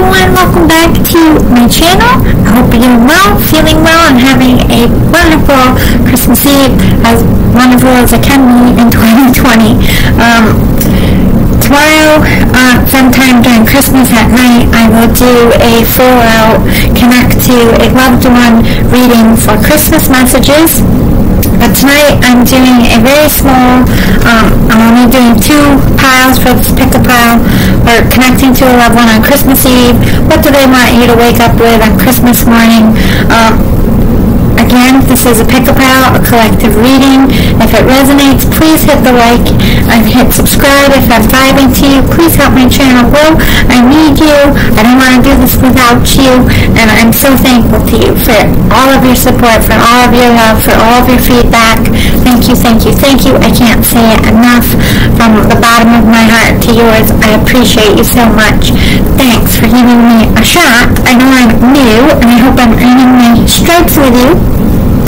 everyone, welcome back to my channel. I hope you're doing well, feeling well, and having a wonderful Christmas Eve, as wonderful as it can be in 2020. Tomorrow, sometime during Christmas at night, I will do a full-out connect to a loved one reading for Christmas messages. But tonight I'm doing a very small, I'm only doing 2 piles for this pick a pile, or connecting to a loved one on Christmas Eve. What do they want you to wake up with on Christmas morning? Again, this is a pick a pile, a collective reading. If it resonates, please hit the like and hit subscribe. If I'm vibing to you, please help my channel grow. I need you. I don't want to do this without you. And I'm so thankful to you for all of your support, for all of your love, for all of your feedback. Thank you, thank you, thank you. I can't say it enough. From the bottom of my heart to yours, I appreciate you so much. Thanks for giving me a shot. I know I'm new, and I hope I'm earning my stripes with you.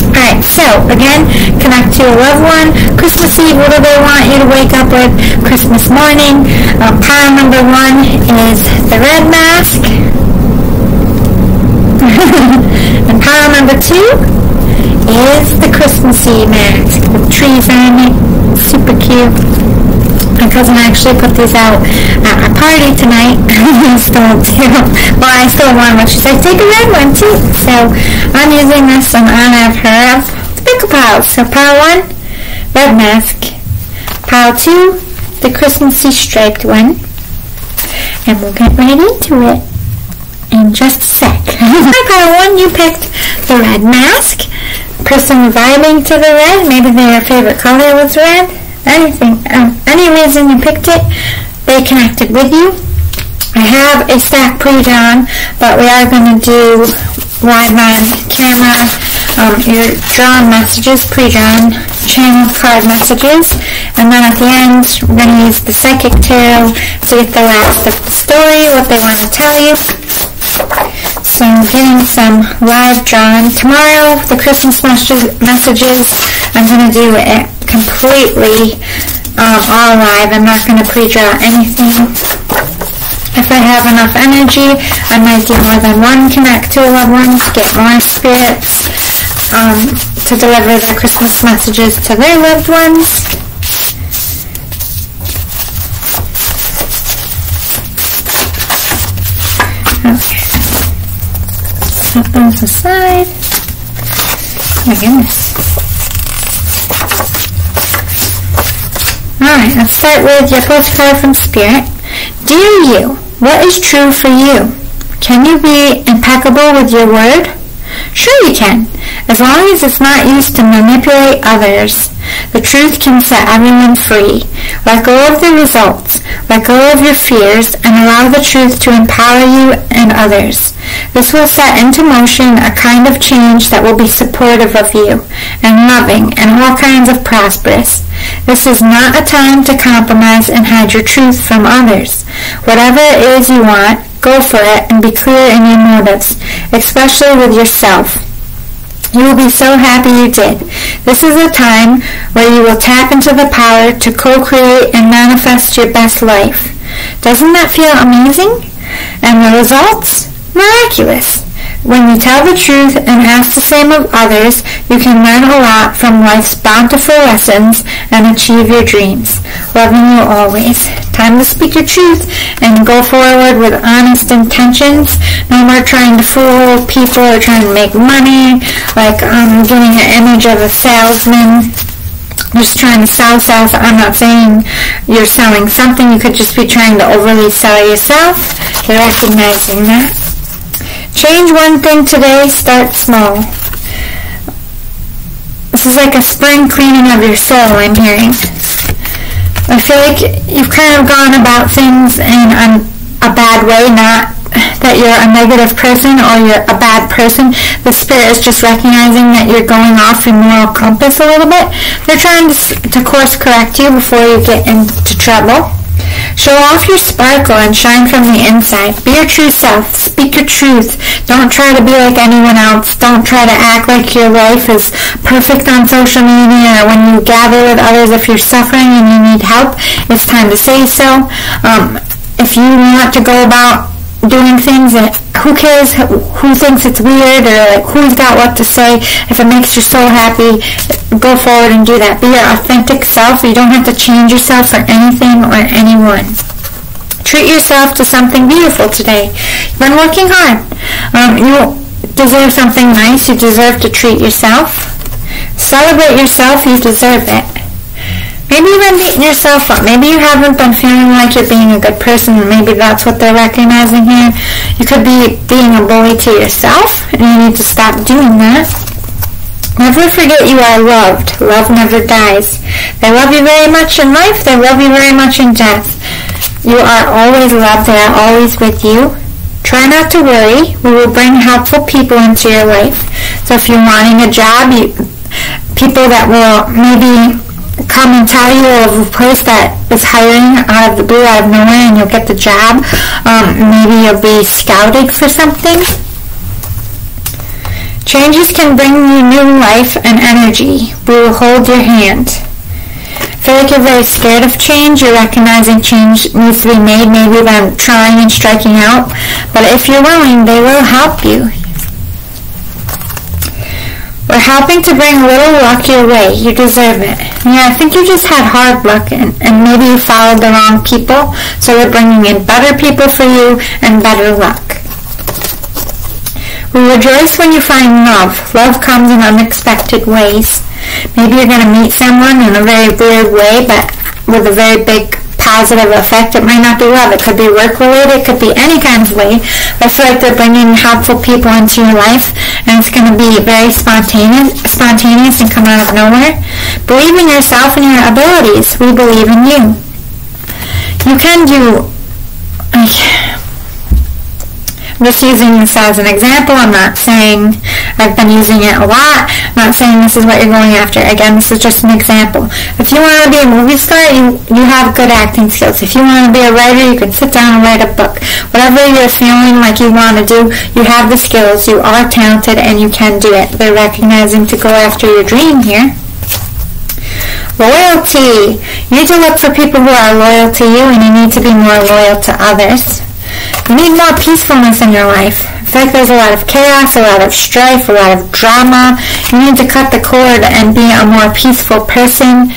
Alright, so again, connect to a loved one. Christmas Eve, what do they want you to wake up with? Christmas morning, pile number 1 is the red mask. And pile number 2 is the Christmas Eve mask with trees on it. Super cute. My cousin actually put these out at a party tonight. I stole 2. Well, I stole 1, but she's like, take a red one too. So I'm using this in honor of her of the pick a pile. So pile 1, red mask. Pile 2, the Christmassy striped one. And we'll get right into it in just a sec. Pile 1, you picked the red mask. Person vibing to the red. Maybe their favorite color was red. Anything, any reason you picked it, they connected with you. I have a stack pre-drawn, but we are going to do live on camera your drawn messages, pre-drawn channel card messages, and then at the end we're going to use the psychic tarot to get the last of the story, what they want to tell you. So I'm getting some live drawn. Tomorrow, the Christmas messages, I'm going to do it completely all live. I'm not going to pre-draw anything. If I have enough energy, I might do more than one connect to a loved one to get more spirits to deliver their Christmas messages to their loved ones. Okay. Set those aside. Oh my goodness. Alright, let's start with your postcard from Spirit. Dear you, what is true for you? Can you be impeccable with your word? Sure you can, as long as it's not used to manipulate others. The truth can set everyone free. Let go of the results, let go of your fears, and allow the truth to empower you and others. This will set into motion a kind of change that will be supportive of you, and loving, and all kinds of prosperous. This is not a time to compromise and hide your truth from others. Whatever it is you want, go for it and be clear in your motives, especially with yourself. You will be so happy you did. This is a time where you will tap into the power to co-create and manifest your best life. Doesn't that feel amazing? And the results? Miraculous. When you tell the truth and ask the same of others, you can learn a lot from life's bountiful lessons and achieve your dreams. Loving you always. Time to speak your truth and go forward with honest intentions. No more trying to fool people or trying to make money, like getting an image of a salesman, just trying to sell stuff. I'm not saying you're selling something. You could just be trying to overly sell yourself. You're recognizing that. Change one thing today, start small. This is like a spring cleaning of your soul, I'm hearing. I feel like you've kind of gone about things in a bad way, not that you're a negative person or you're a bad person. The spirit is just recognizing that you're going off your moral compass a little bit. They're trying to course correct you before you get into trouble. Show off your sparkle and shine from the inside. Be your true self. Speak your truth. Don't try to be like anyone else. Don't try to act like your life is perfect on social media or when you gather with others. If you're suffering and you need help, it's time to say so. If you want to go about doing things things that, who cares who thinks it's weird, or like who's got what to say? If it makes you so happy, go forward and do that. Be your authentic self. You don't have to change yourself for anything or anyone. Treat yourself to something beautiful today. You've been working hard. You deserve something nice. You deserve to treat yourself. Celebrate yourself. You deserve it. Maybe you've been beating yourself up. Maybe you haven't been feeling like you're being a good person. Maybe that's what they're recognizing here. You could be being a bully to yourself, and you need to stop doing that. Never forget you are loved. Love never dies. They love you very much in life. They love you very much in death. You are always loved. They are always with you. Try not to worry. We will bring helpful people into your life. So if you're wanting a job, people that will maybe come and tell you of a place that is hiring out of the blue, out of nowhere, and you'll get the job. Maybe you'll be scouted for something. Changes can bring you new life and energy. We will hold your hand. I feel like you're very scared of change. You're recognizing change needs to be made. Maybe by trying and striking out. But if you're willing, they will help you. We're helping to bring a little luck your way. You deserve it. Yeah, I think you just had hard luck, and maybe you followed the wrong people, so we're bringing in better people for you and better luck. We rejoice when you find love. Love comes in unexpected ways. Maybe you're going to meet someone in a very weird way, but with a very big positive effect. It might not be love. It could be work-related. It could be any kind of way. I feel like they're bringing helpful people into your life, and it's going to be very spontaneous and come out of nowhere. Believe in yourself and your abilities. We believe in you. You can do... I'm just using this as an example. I'm not saying I've been using it a lot. I'm not saying this is what you're going after. Again, this is just an example. If you want to be a movie star, you have good acting skills. If you want to be a writer, you can sit down and write a book. Whatever you're feeling like you want to do, you have the skills. You are talented, and you can do it. They're recognizing to go after your dream here. Loyalty. You need to look for people who are loyal to you, and you need to be more loyal to others. You need more peacefulness in your life. I feel like there's a lot of chaos, a lot of strife, a lot of drama. You need to cut the cord and be a more peaceful person.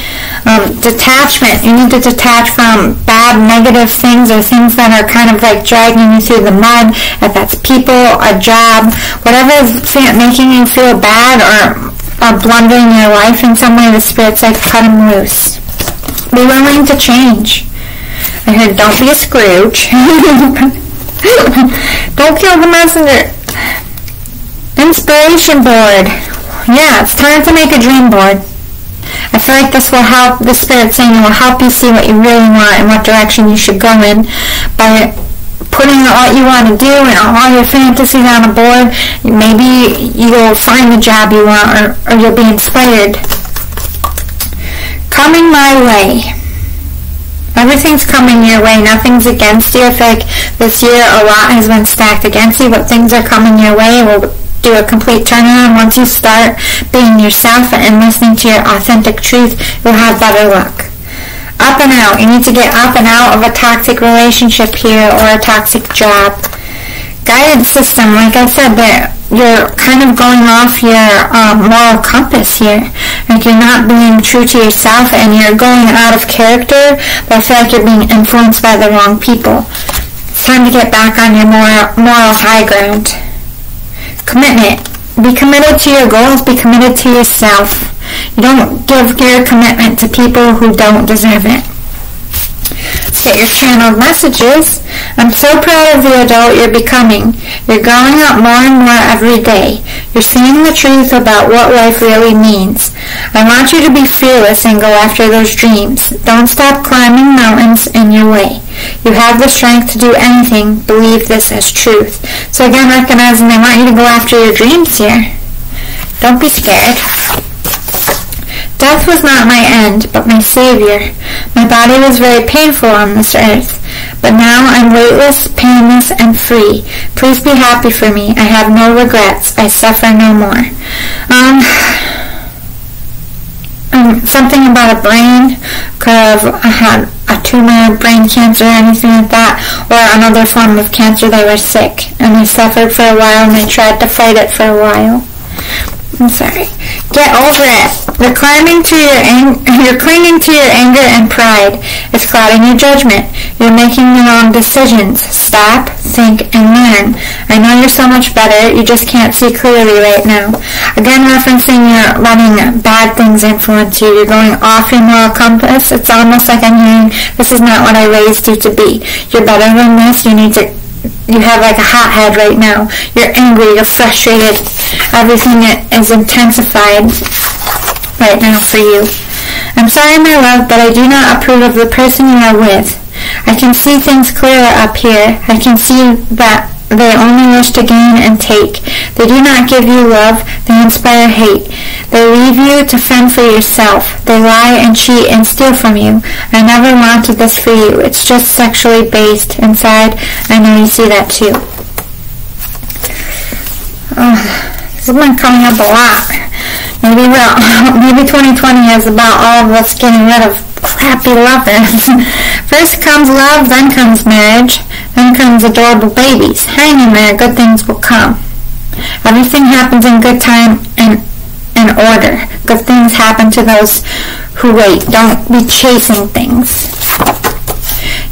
Detachment. You need to detach from bad, negative things, or things that are kind of like dragging you through the mud. If that's people, a job, whatever is making you feel bad or blundering your life in some way, the Spirit's like, cut them loose. Be willing to change. I heard, don't be a Scrooge. Don't kill the messenger. Inspiration board. Yeah, it's time to make a dream board. I feel like this will help, the Spirit saying it will help you see what you really want and what direction you should go in by putting what you want to do and all your fantasies on a board. Maybe you'll find the job you want, or you'll be inspired. Coming my way. Everything's coming your way. Nothing's against you. I feel like this year a lot has been stacked against you, but things are coming your way. We'll do a complete turnaround. Once you start being yourself and listening to your authentic truth, you'll have better luck. Up and out. You need to get up and out of a toxic relationship here or a toxic job. Guidance system. Like I said, you're kind of going off your moral compass here. Like you're not being true to yourself and you're going out of character, but I feel like you're being influenced by the wrong people. It's time to get back on your moral high ground. Commitment. Be committed to your goals. Be committed to yourself. You don't give your commitment to people who don't deserve it. Let's get your channeled messages. I'm so proud of the adult you're becoming. You're growing up more and more every day. You're seeing the truth about what life really means. I want you to be fearless and go after those dreams. Don't stop climbing mountains in your way. You have the strength to do anything. Believe this as truth. So again, recognizing they want you to go after your dreams here. Don't be scared. Death was not my end, but my savior. My body was very painful on this earth, but now I'm weightless, painless, and free. Please be happy for me. I have no regrets. I suffer no more. I'm something about a brain. Could have had a tumor, brain cancer, anything like that, or another form of cancer. They were sick, and they suffered for a while, and they tried to fight it for a while. I'm sorry. Get over it. You're clinging to your anger and pride. It's clouding your judgment. You're making the wrong decisions. Stop, think, and learn. I know you're so much better. You just can't see clearly right now. Again, referencing you're letting bad things influence you. You're going off your moral compass. It's almost like I'm hearing, this is not what I raised you to be. You're better than this. You have like a hot head right now. You're angry, you're frustrated. Everything is intensified right now for you. I'm sorry, my love, but I do not approve of the person you are with. I can see things clearer up here. I can see that they only wish to gain and take. They do not give you love. They inspire hate. They leave you to fend for yourself. They lie and cheat and steal from you. I never wanted this for you. It's just sexually based inside. I know you see that too. This has been coming up a lot. Maybe 2020 is about all of us getting rid of crappy lovers. First comes love, then comes marriage, then comes adorable babies. Hang in there, good things will come. Everything happens in good time and in order. Good things happen to those who wait. Don't be chasing things.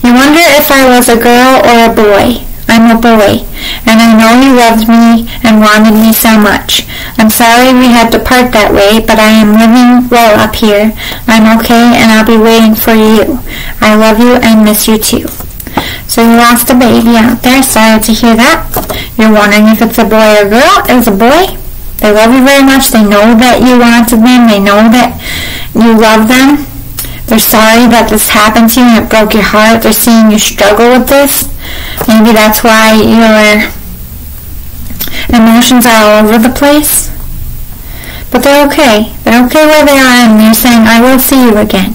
You wonder if I was a girl or a boy. I'm a boy, and I know you loved me and wanted me so much. I'm sorry we had to part that way, but I am living well up here. I'm okay, and I'll be waiting for you. I love you and miss you too. So you lost a baby out there. Sorry to hear that. You're wondering if it's a boy or girl. It's a boy. They love you very much. They know that you wanted them. They know that you love them. They're sorry that this happened to you and it broke your heart. They're seeing you struggle with this. Maybe that's why your emotions are all over the place. But they're okay. They're okay where they are, and they're saying, I will see you again.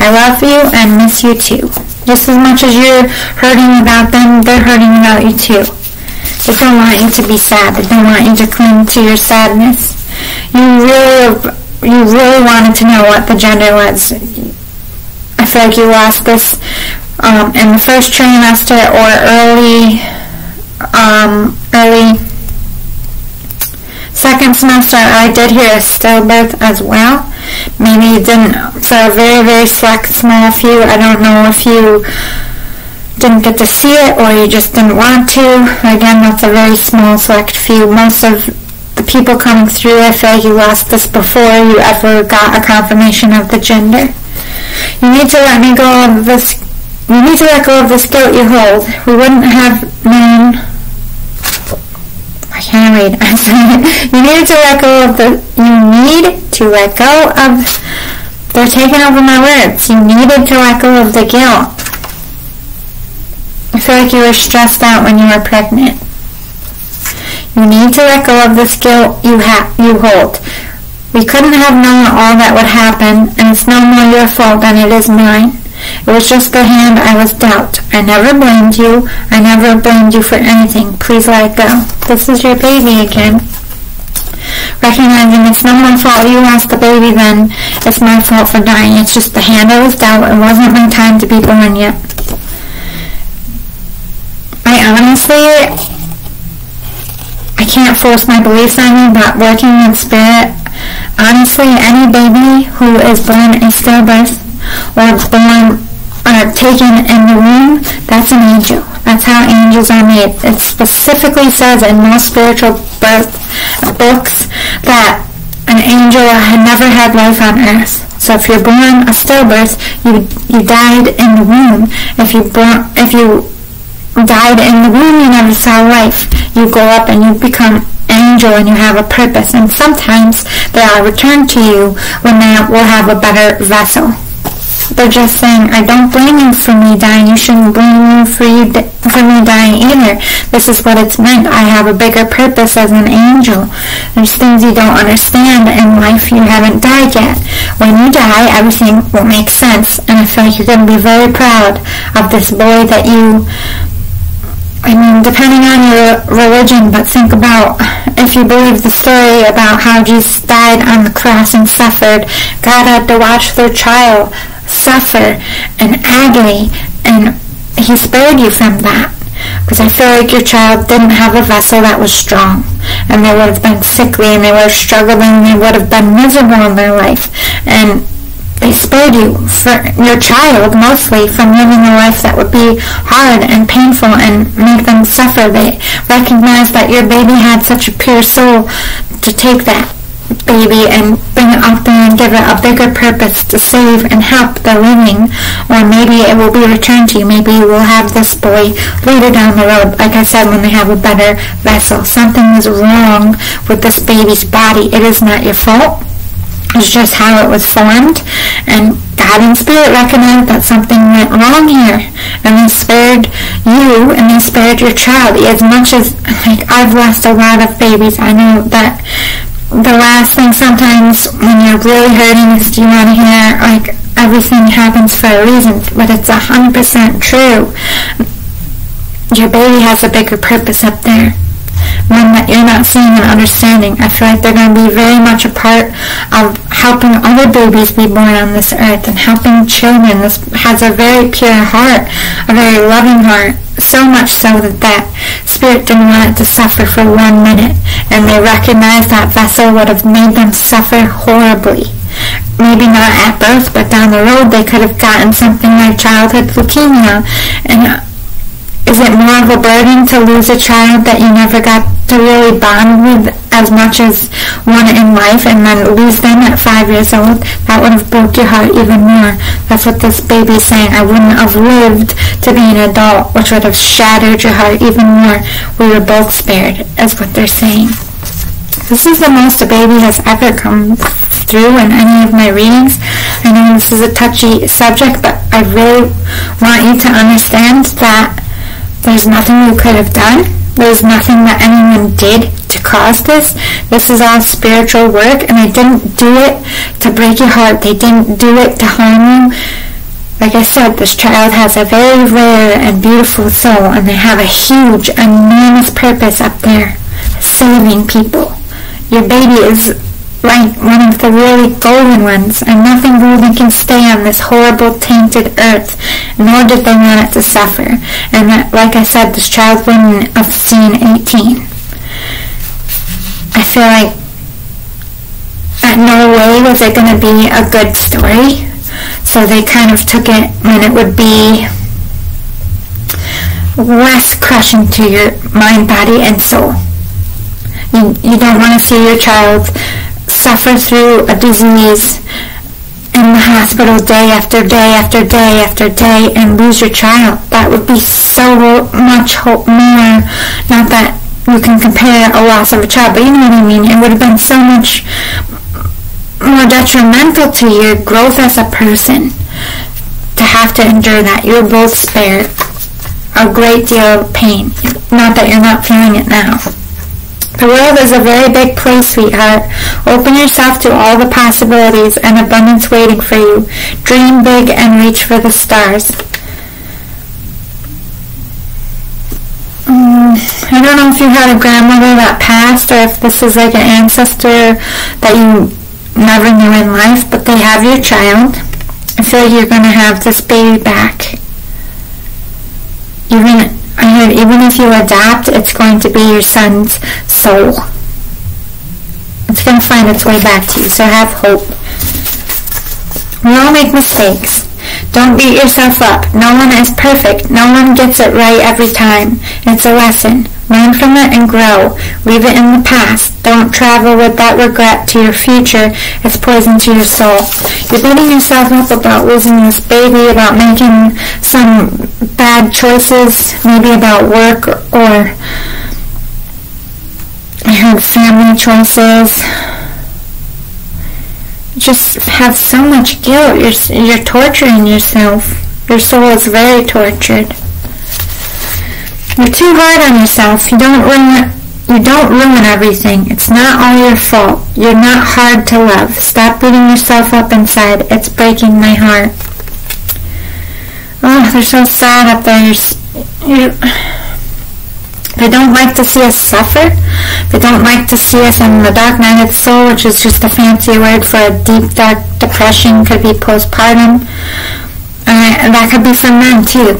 I love you and miss you too. Just as much as you're hurting about them, they're hurting about you too. They don't want you to be sad. They don't want you to cling to your sadness. You really wanted to know what the gender was. I feel like you lost this in the first trimester or early second semester. I did hear a stillbirth as well. Maybe you didn't, for a very, very select small few. I don't know if you didn't get to see it or you just didn't want to. Again, that's a very small select few. Most of the people coming through, I feel like you lost this before you ever got a confirmation of the gender. You need to let me go of this. You need to let go of this guilt you hold. We wouldn't have known. I can't read. I'm sorry. You need to let go of the. You need to let go of. They're taking over my words. You needed to let go of the guilt. I feel like you were stressed out when you were pregnant. You need to let go of this guilt you hold. We couldn't have known all that would happen, and it's no more your fault than it is mine. It was just the hand I was dealt. I never blamed you. I never blamed you for anything. Please let it go. This is your baby again. Recognizing it's no my fault you lost the baby, then it's my fault for dying. It's just the hand I was dealt. It wasn't my time to be born yet. I can't force my beliefs on you, but working in spirit, honestly, any baby who is born in stillbirth or born taken in the womb, that's an angel. That's how angels are made. It specifically says in most spiritual birth books that an angel had never had life on earth. So if you're born a stillbirth, you died in the womb. If you died in the womb, you never saw life. You grow up and you become angel and you have a purpose. And sometimes they are returned to you when they will have a better vessel. They're just saying, I don't blame you for me dying. You shouldn't blame me for me dying either. This is what it's meant. I have a bigger purpose as an angel. There's things you don't understand in life. You haven't died yet. When you die, everything will make sense. And I feel like you're going to be very proud of this boy that you I mean, depending on your religion, but think about if you believe the story about how Jesus died on the cross and suffered, God had to watch their child suffer in agony, and he spared you from that. Because I feel like your child didn't have a vessel that was strong, and they would have been sickly, and they would have struggled, and they would have been miserable in their life. And they spared you, for your child mostly, from living a life that would be hard and painful and make them suffer. They recognized that your baby had such a pure soul to take that baby and bring it out there and give it a bigger purpose to save and help the living. Or maybe it will be returned to you. Maybe you will have this boy later down the road, like I said, when they have a better vessel. Something is wrong with this baby's body. It is not your fault. It's just how it was formed, and God and Spirit recognized that something went wrong here, and they spared you, and they spared your child. As much as, like, I've lost a lot of babies, I know that the last thing sometimes when you're really hurting is you want to hear, like, everything happens for a reason, but it's 100% true. Your baby has a bigger purpose up there, one that you're not seeing and understanding. I feel like they're going to be very much a part of helping other babies be born on this earth and helping children. This has a very pure heart, a very loving heart, so much so that that spirit didn't want it to suffer for 1 minute, and they recognized that vessel would have made them suffer horribly. Maybe not at birth, but down the road they could have gotten something like childhood leukemia. And is it more of a burden to lose a child that you never got to really bond with as much as one in life, and then lose them at 5 years old? That would have broke your heart even more. That's what this baby is saying. I wouldn't have lived to be an adult, which would have shattered your heart even more. We were both spared, is what they're saying. This is the most a baby has ever come through in any of my readings. I know this is a touchy subject, but I really want you to understand that there's nothing you could have done. There's nothing that anyone did to cause this. This is all spiritual work, and they didn't do it to break your heart. They didn't do it to harm you. Like I said, this child has a very rare and beautiful soul, and they have a huge, enormous purpose up there, saving people. Your baby is like one of the really golden ones, and nothing golden can stay on this horrible, tainted earth, nor did they want it to suffer. And that, like I said, this child wouldn't have seen 18. I feel like at no way was it going to be a good story, so they kind of took it when it would be less crushing to your mind, body, and soul. You don't want to see your child suffer through a disease in the hospital day after day after day after day and lose your child. That would be so much more, not that you can compare a loss of a child, but you know what I mean. It would have been so much more detrimental to your growth as a person to have to endure that. You're both spared a great deal of pain. Not that you're not feeling it now. The world is a very big place, sweetheart. Open yourself to all the possibilities and abundance waiting for you. Dream big and reach for the stars. I don't know if you had a grandmother that passed, or if this is like an ancestor that you never knew in life, but they have your child. I feel like you're going to have this baby back. Even if you adopt, it's going to be your son's soul. It's going to find its way back to you, so have hope. We all make mistakes. Don't beat yourself up. No one is perfect. No one gets it right every time. It's a lesson. Learn from it and grow. Leave it in the past. Don't travel with that regret to your future. It's poison to your soul. You're beating yourself up about losing this baby, about making some bad choices, maybe about work or I heard family choices. Just have so much guilt. You're torturing yourself. Your soul is very tortured. You're too hard on yourself. You don't ruin everything. It's not all your fault. You're not hard to love. Stop beating yourself up inside. It's breaking my heart. Oh, they're so sad up there. They don't like to see us suffer. They don't like to see us in the dark night of the soul, which is just a fancy word for a deep, dark depression. Could be postpartum. That could be for men, too.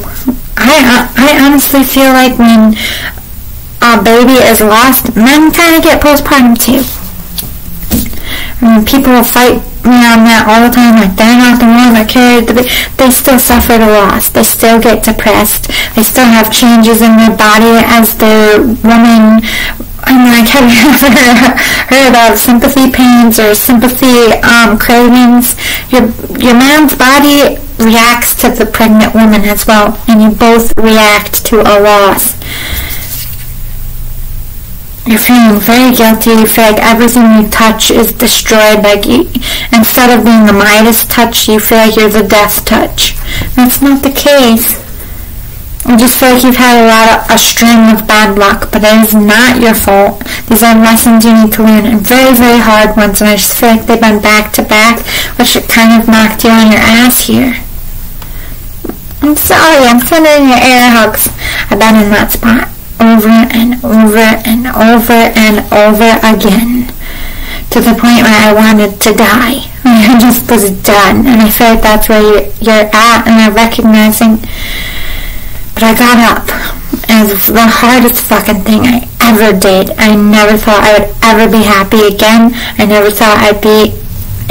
I honestly feel like when a baby is lost, men kind of get postpartum, too. I mean, people will fight around that all the time, like they're not the one that carried the baby. They still suffer the loss. They still get depressed. They still have changes in their body as their woman. I mean, like, have you ever heard of sympathy pains or sympathy cravings? Your man's body reacts to the pregnant woman as well, and you both react to a loss. You're feeling very guilty. You feel like everything you touch is destroyed. Like, instead of being the Midas touch, you feel like you're the death touch. That's not the case. You just feel like you've had a string of bad luck, but it is not your fault. These are lessons you need to learn, and very, very hard ones, and I just feel like they've been back to back, which kind of knocked you on your ass here. I'm sorry, I'm sending you air hugs. I've been in that spot over and over and over and over again, to the point where I wanted to die. I just was done, and I feel like that's where you're at, and I'm recognizing. But I got up, and it was the hardest fucking thing I ever did. I never thought I would ever be happy again. I never thought I'd be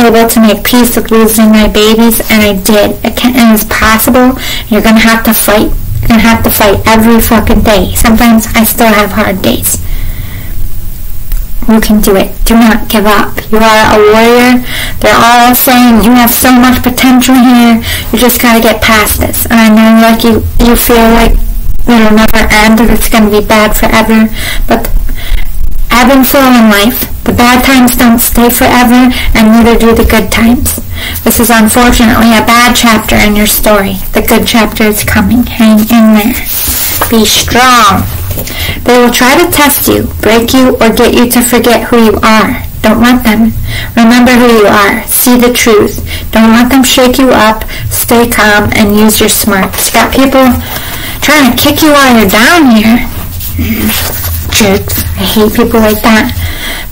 able to make peace with losing my babies, and I did. It was possible. You're going to have to fight. You're going to have to fight every fucking day. Sometimes I still have hard days. You can do it. Do not give up. You are a warrior. They're all saying you have so much potential here. You just gotta get past this. And I know, like, you feel like it'll never end and it's gonna be bad forever. But ebb and flow in life. The bad times don't stay forever, and neither do the good times. This is unfortunately a bad chapter in your story. The good chapter is coming. Hang in there. Be strong. They will try to test you, break you, or get you to forget who you are. Don't let them. Remember who you are. See the truth. Don't let them shake you up. Stay calm and use your smarts. Got people trying to kick you while you're down here. Jerks. I hate people like that.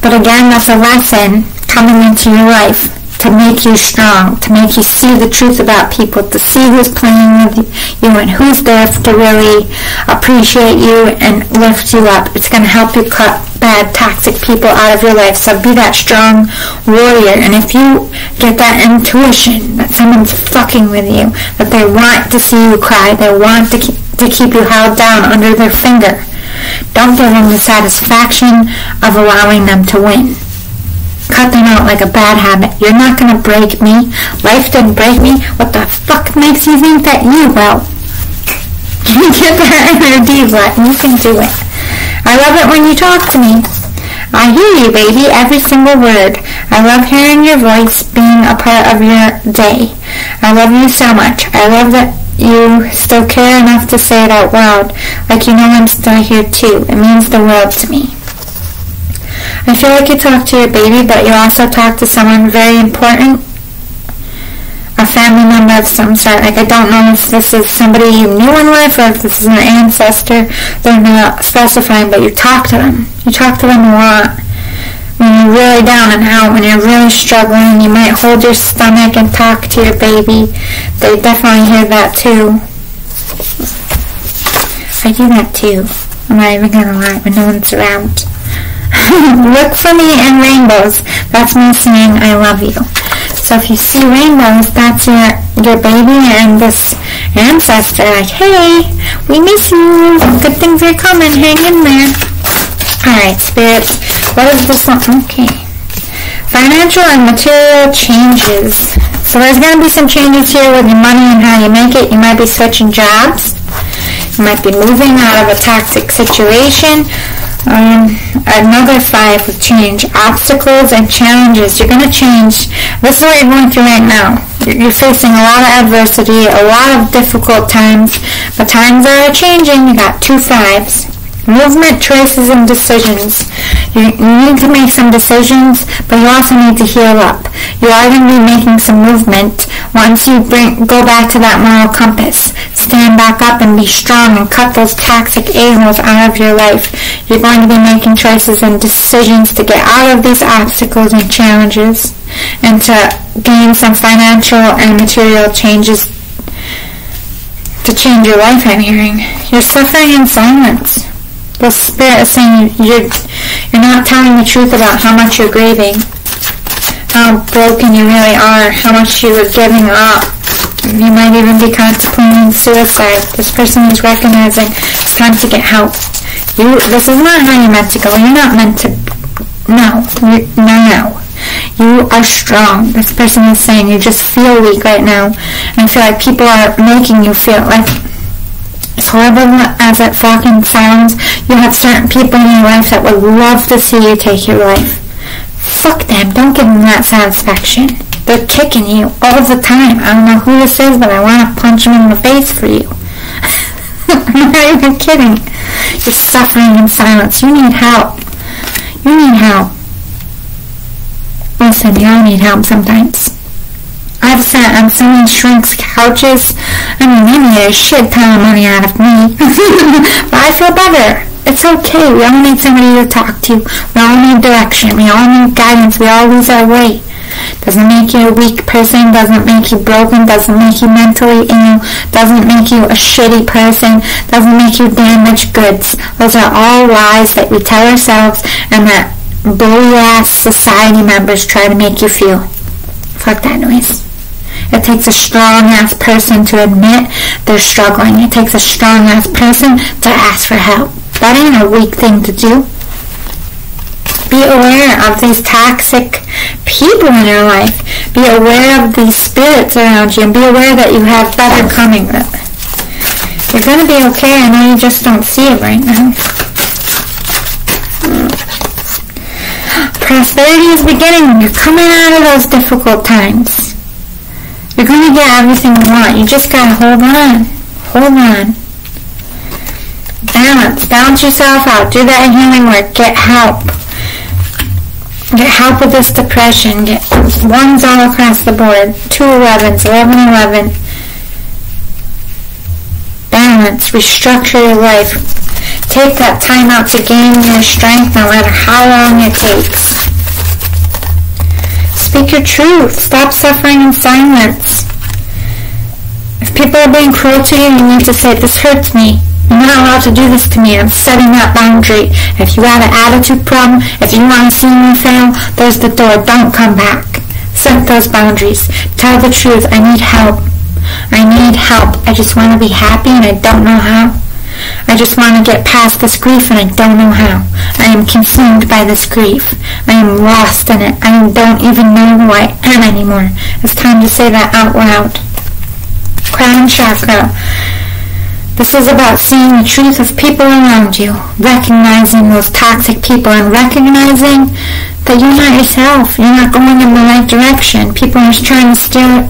But again, that's a lesson coming into your life to make you strong, to make you see the truth about people, to see who's playing with you and who's there to really appreciate you and lift you up. It's going to help you cut bad, toxic people out of your life. So be that strong warrior. And if you get that intuition that someone's fucking with you, that they want to see you cry, they want to keep you held down under their finger, don't give them the satisfaction of allowing them to win. Cut them out like a bad habit. You're not going to break me. Life didn't break me. What the fuck makes you think that you will? You get that energy, but you can do it. I love it when you talk to me. I hear you, baby, every single word. I love hearing your voice, being a part of your day. I love you so much. I love that you still care enough to say it out loud, like you know I'm still here too. It means the world to me. I feel like you talk to your baby, but you also talk to someone very important, a family member of some sort. Like, I don't know if this is somebody you knew in life or if this is an ancestor. They're not specifying, but you talk to them. You talk to them a lot. When you're really down and out, when you're really struggling, you might hold your stomach and talk to your baby. They definitely hear that too. I do that too. I'm not even gonna lie, when no one's around. Look for me in rainbows. That's me saying I love you. So if you see rainbows, that's your baby and this ancestor. Like, hey, we miss you. Good things are coming. Hang in there. Alright, spirits. What is this one? Okay. Financial and material changes. So there's going to be some changes here with your money and how you make it. You might be switching jobs. You might be moving out of a toxic situation. Another 5 with change. Obstacles and challenges. You're going to change. This is what you're going through right now. You're facing a lot of adversity, a lot of difficult times, but times are changing. You got 2 5s. Movement, choices, and decisions. You need to make some decisions, but you also need to heal up. You are going to be making some movement once you go back to that moral compass. It's stand back up and be strong and cut those toxic a-holes out of your life. You're going to be making choices and decisions to get out of these obstacles and challenges and to gain some financial and material changes to change your life, I'm hearing. You're suffering in silence. The Spirit is saying you're not telling the truth about how much you're grieving, how broken you really are, how much you are giving up. You might even be contemplating suicide. This person is recognizing it's time to get help. This is not how you're meant to go. You're not meant to. No. You are strong. This person is saying you just feel weak right now. And I feel like people are making you feel like, as horrible as it fucking sounds, you have certain people in your life that would love to see you take your life. Fuck them. Don't give them that satisfaction. They're kicking you all the time. I don't know who this is, but I want to punch them in the face for you. I'm not even kidding. You're suffering in silence. You need help. You need help. Listen, you all need help sometimes. I've sat on so many shrinks' couches. I mean, they made a shit ton of money out of me. But I feel better. It's okay. We all need somebody to talk to. We all need direction. We all need guidance. We all lose our way. Doesn't make you a weak person. Doesn't make you broken. Doesn't make you mentally ill. Doesn't make you a shitty person. Doesn't make you damaged goods. Those are all lies that we tell ourselves and that bully-ass society members try to make you feel. Fuck that noise. It takes a strong-ass person to admit they're struggling. It takes a strong-ass person to ask for help. That ain't a weak thing to do. Be aware of these toxic people in your life. Be aware of these spirits around you, and be aware that you have better coming. You're going to be okay. I know you just don't see it right now. Prosperity is beginning. You're coming out of those difficult times. You're going to get everything you want. You just got to hold on. Hold on. Balance yourself out. Do that healing work. Get help. Get help with this depression. Get ones all across the board. 2 11s, 11. Balance. Restructure your life. Take that time out to gain your strength no matter how long it takes. Speak your truth. Stop suffering in silence. If people are being cruel to you, you need to say, this hurts me. You're not allowed to do this to me. I'm setting that boundary. If you have an attitude problem, if you want to see me fail, there's the door. Don't come back. Set those boundaries. Tell the truth. I need help. I need help. I just want to be happy and I don't know how. I just want to get past this grief and I don't know how. I am consumed by this grief. I am lost in it. I don't even know who I am anymore. It's time to say that out loud. Crown chakra. This is about seeing the truth of people around you, recognizing those toxic people, and recognizing that you're not yourself. You're not going in the right direction. People are trying to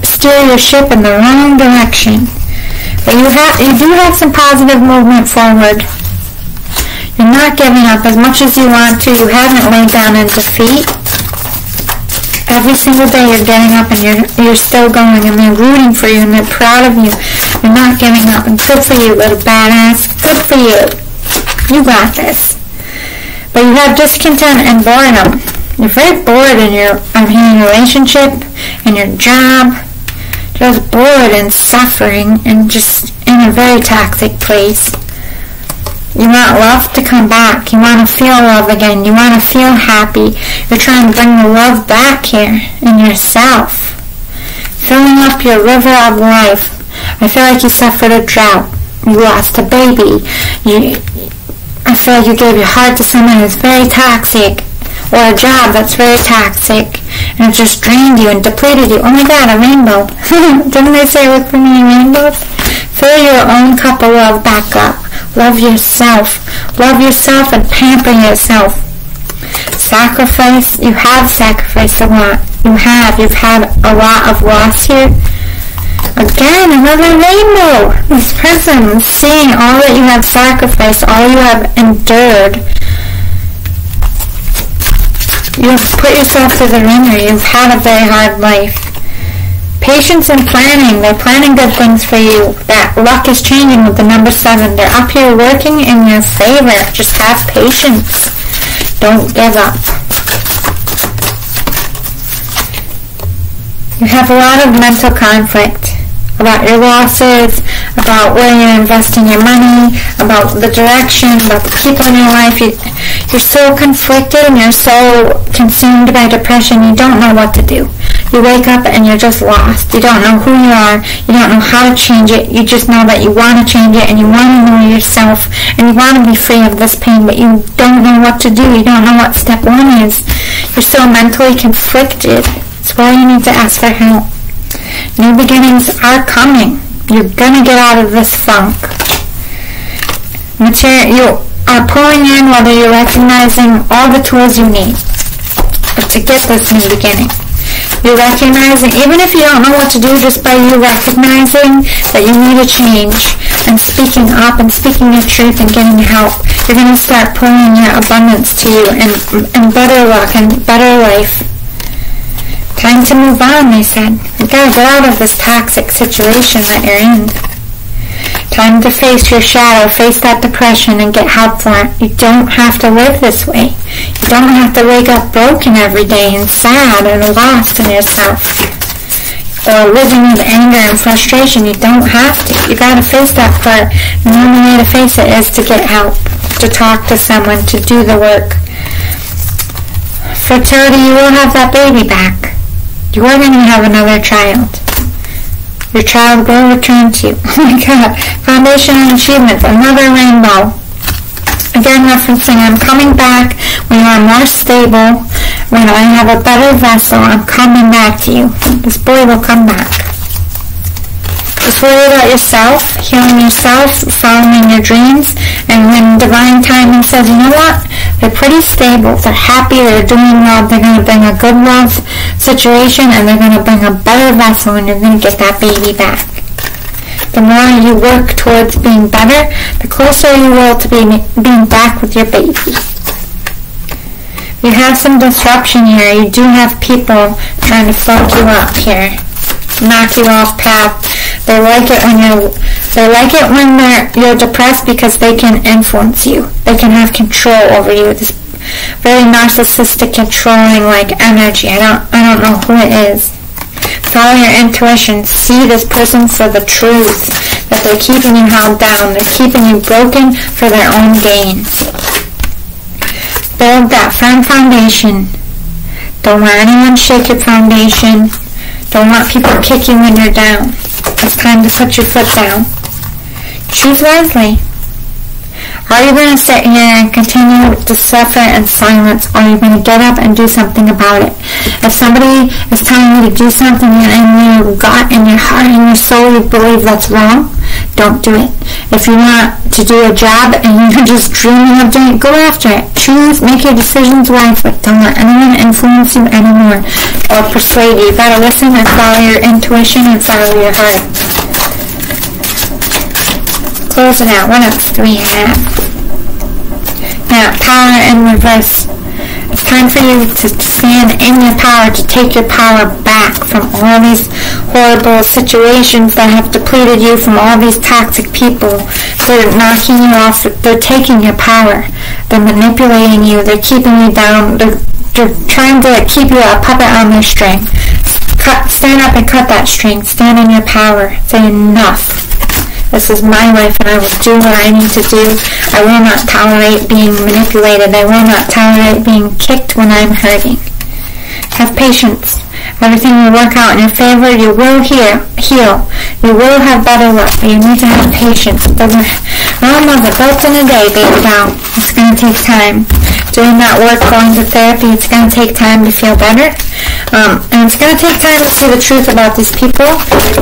steer your ship in the wrong direction. But you do have some positive movement forward. You're not giving up as much as you want to. You haven't laid down in defeat. Every single day you're getting up and you're still going, and they're rooting for you and they're proud of you. You're not giving up, and good for you, little badass. Good for you. You got this. But you have discontent and boredom. You're very bored in your relationship, in your job. Just bored and suffering and just in a very toxic place. You want love to come back. You want to feel love again. You want to feel happy. You're trying to bring the love back here in yourself. Filling up your river of life. I feel like you suffered a drought. You lost a baby. I feel like you gave your heart to someone who's very toxic. Or a job that's very toxic. And it just drained you and depleted you. Oh my God, a rainbow. Didn't they say look for many rainbows? Fill your own cup of love back up. Love yourself. Love yourself and pamper yourself. Sacrifice. You have sacrificed a lot. You've had a lot of loss here. Again, another rainbow. This person is seeing all that you have sacrificed, all you have endured. You have put yourself through the ringer. You've had a very hard life. Patience and planning. They're planning good things for you. That luck is changing with the number 7. They're up here working in your favor. Just have patience. Don't give up. You have a lot of mental conflict about your losses, about where you're investing your money, about the direction, about the people in your life. You're so conflicted and you're so consumed by depression, you don't know what to do. You wake up and you're just lost. You don't know who you are. You don't know how to change it. You just know that you want to change it and you want to know yourself and you want to be free of this pain, but you don't know what to do. You don't know what step 1 is. You're so mentally conflicted. That's why you need to ask for help. New beginnings are coming. You're going to get out of this funk. You are pulling in whether you're recognizing all the tools you need to get this new beginning. You're recognizing, even if you don't know what to do, just by you recognizing that you need a change and speaking up and speaking your truth and getting help, you're going to start pulling your abundance to you and better luck and better life. Time to move on, they said. You gotta get out of this toxic situation that you're in. Time to face your shadow, face that depression and get help for it. You don't have to live this way. You don't have to wake up broken every day and sad and lost in yourself. Or living with anger and frustration. You don't have to. You gotta face that part. And the only way to face it is to get help, to talk to someone, to do the work. Fertility, you will have that baby back. You are going to have another child. Your child will return to you. Oh my God. Foundation and achievements. Another rainbow. Again, referencing, I'm coming back when you are more stable, when I have a better vessel. I'm coming back to you. This boy will come back. Just worry about yourself, healing yourself, following your dreams, and when divine timing says, you know what? They're pretty stable, they're happy, they're doing well, they're going to bring a good love situation, and they're going to bring a better vessel, and you're going to get that baby back. The more you work towards being better, the closer you will to being back with your baby. You have some disruption here. You do have people trying to fuck you up here, knock you off path. They like it when you're depressed because they can influence you. They can have control over you. This very narcissistic, controlling like energy. I don't know who it is. Follow your intuition. See this person for the truth. That they're keeping you held down. They're keeping you broken for their own gain. Build that firm foundation. Don't let anyone shake your foundation. Don't let people kick you when you're down. It's time to put your foot down. Choose wisely. Are you going to sit here and continue to suffer in silence, or are you going to get up and do something about it? If somebody is telling you to do something and in your gut, in your heart, in your soul, you believe that's wrong, don't do it. If you want to do a job and you're just dreaming of doing it, go after it. Choose, make your decisions wisely. Don't let anyone influence you anymore or persuade you. You got to listen and follow your intuition and follow your heart. Close it out. What else do we have? Now, power in reverse. It's time for you to stand in your power, to take your power back from all these horrible situations that have depleted you, from all these toxic people. They're knocking you off. They're taking your power. They're manipulating you. They're keeping you down. They're trying to keep you a puppet on their string. Stand up and cut that string. Stand in your power. Say enough. This is my life and I will do what I need to do. I will not tolerate being manipulated. I will not tolerate being kicked when I'm hurting. Have patience. Everything will work out in your favor. You will heal. You will have better luck. But you need to have patience. Rome wasn't built in a day, baby doll. It's going to take time. Doing that work, going to therapy, it's going to take time to feel better. And it's going to take time to see the truth about these people.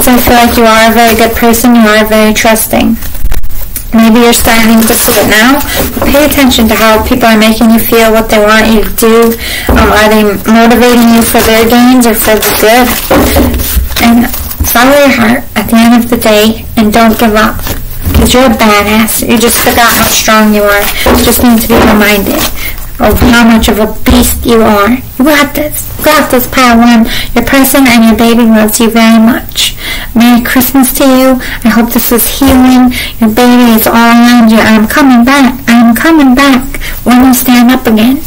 So I feel like you are a very good person. You are very trusting. Maybe you're starting to see it now. But pay attention to how people are making you feel, what they want you to do. Are they motivating you for their gains or for the good? And follow your heart at the end of the day and don't give up. Because you're a badass. You just forgot how strong you are. You just need to be reminded. of how much of a beast you are. You got this. You got this, Pile 1. Your person and your baby loves you very much. Merry Christmas to you. I hope this is healing. Your baby is all around you. I'm coming back. I'm coming back when you stand up again.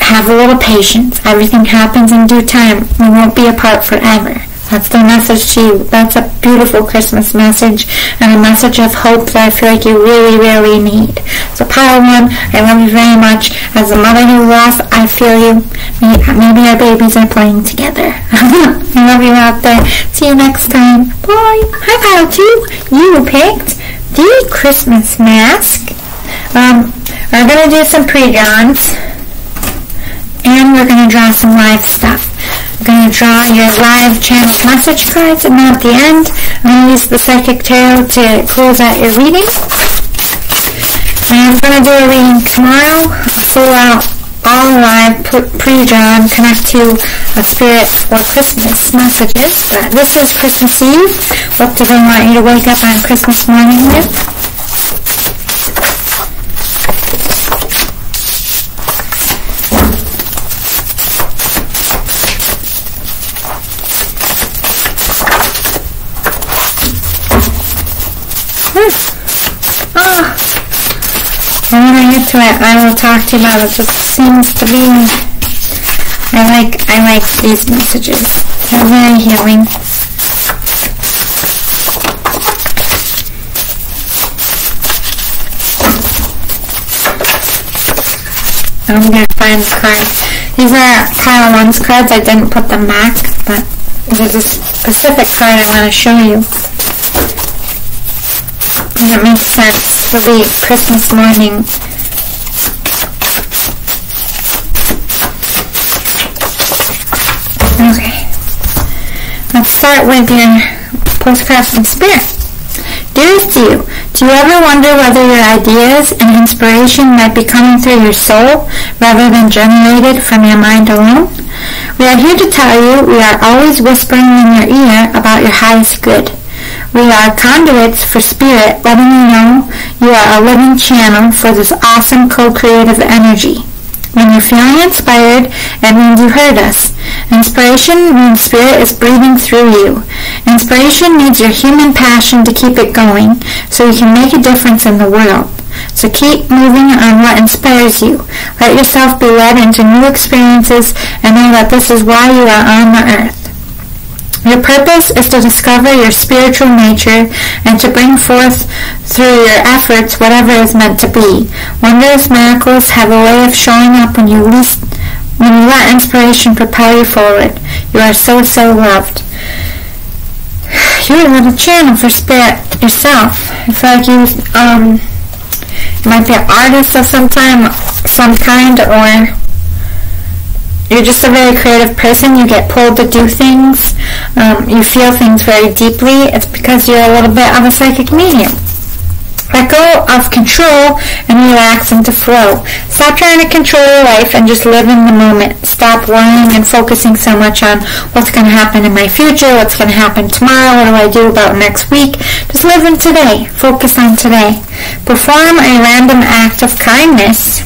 Have a little patience. Everything happens in due time. We won't be apart forever. That's the message to you. That's a beautiful Christmas message and a message of hope that I feel like you really, really need. So Pile 1, I love you very much. As a mother who lost, I feel you. Maybe our babies are playing together. I love you out there. See you next time. Bye. Hi Pile 2. You picked the Christmas mask. We're going to do some pre-drawings. And we're going to draw some live stuff. I'm going to draw your live channel message cards, and then at the end, I'm going to use the Psychic Tarot to close out your reading. And I'm going to do a reading tomorrow, full out, all live, pre-drawn, connect to a spirit for Christmas messages. But this is Christmas Eve. What do they want you to wake up on Christmas morning with? And when I get to it, I will talk to you about it. It just seems to be, I like these messages. They're very healing. I'm going to find the cards. These are Pile 1's cards. I didn't put them back, but there's a specific card I want to show you. And it makes sense for the Christmas morning. Okay. Let's start with your postcard from Spirit. Dearest you, do you ever wonder whether your ideas and inspiration might be coming through your soul rather than generated from your mind alone? We are here to tell you we are always whispering in your ear about your highest good. We are conduits for Spirit, letting you know you are a living channel for this awesome co-creative energy. When you're feeling inspired, it means you heard us. Inspiration means Spirit is breathing through you. Inspiration needs your human passion to keep it going, so you can make a difference in the world. So keep moving on what inspires you. Let yourself be led into new experiences and know that this is why you are on the earth. Your purpose is to discover your spiritual nature and to bring forth through your efforts whatever is meant to be. Wondrous miracles have a way of showing up when you let inspiration propel you forward. You are so, so loved. You're a little channel for Spirit yourself. I feel like you might be an artist of some kind, or you're just a very creative person. You get pulled to do things. You feel things very deeply. It's because you're a little bit of a psychic medium. Let go of control and relax into flow. Stop trying to control your life and just live in the moment. Stop worrying and focusing so much on what's going to happen in my future, what's going to happen tomorrow, what do I do about next week. Just live in today. Focus on today. Perform a random act of kindness.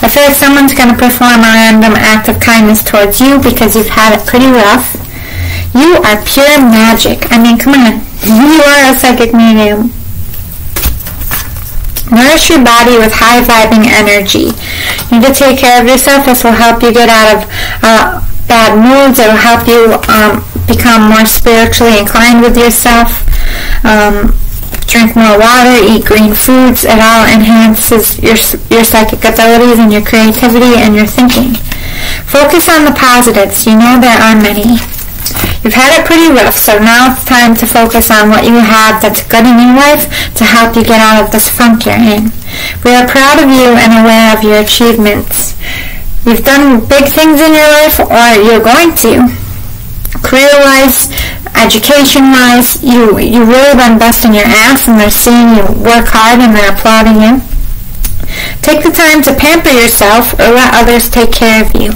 I feel like someone's going to perform a random act of kindness towards you because you've had it pretty rough. You are pure magic. I mean, come on. You are a psychic medium. Nourish your body with high-vibing energy. You need to take care of yourself. This will help you get out of bad moods. It will help you become more spiritually inclined with yourself. Drink more water, eat green foods. It all enhances your psychic abilities and your creativity and your thinking. Focus on the positives. You know there are many. You've had it pretty rough, so now it's time to focus on what you have that's good in your life to help you get out of this funk you're in. We are proud of you and aware of your achievements. You've done big things in your life, or you're going to. Career-wise, education-wise, you really been busting your ass, and they're seeing you work hard and they're applauding you. Take the time to pamper yourself or let others take care of you.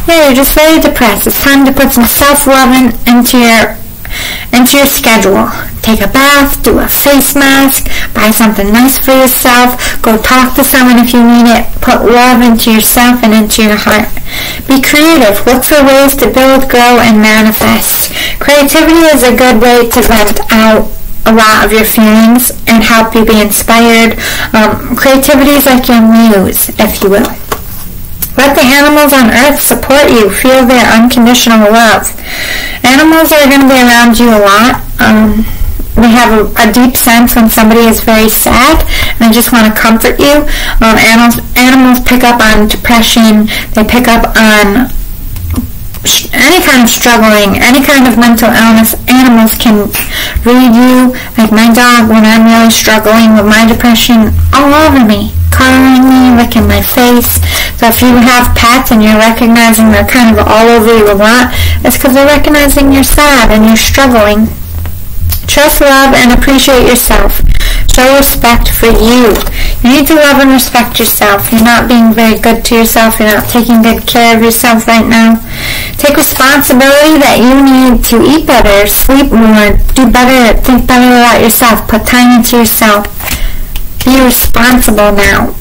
Yeah, you're just very depressed. It's time to put some self-love into your schedule. Take a bath, do a face mask, buy something nice for yourself, go talk to someone if you need it, put love into yourself and into your heart. Be creative. Look for ways to build, grow, and manifest. Creativity is a good way to vent out a lot of your feelings and help you be inspired. Creativity is like your muse, if you will. Let the animals on earth support you. Feel their unconditional love. Animals are going to be around you a lot. They have a deep sense when somebody is very sad and they just want to comfort you. Animals pick up on depression. They pick up on any kind of struggling, any kind of mental illness. Animals can read you. Like my dog, when I'm really struggling with my depression, all over me, cuddling me, licking my face. So if you have pets and you're recognizing they're kind of all over you a lot, it's because they're recognizing you're sad and you're struggling. Trust, love, and appreciate yourself. Show respect for you. You need to love and respect yourself. You're not being very good to yourself. You're not taking good care of yourself right now. Take responsibility that you need to eat better, sleep more, do better, think better about yourself, put time into yourself. Be responsible now.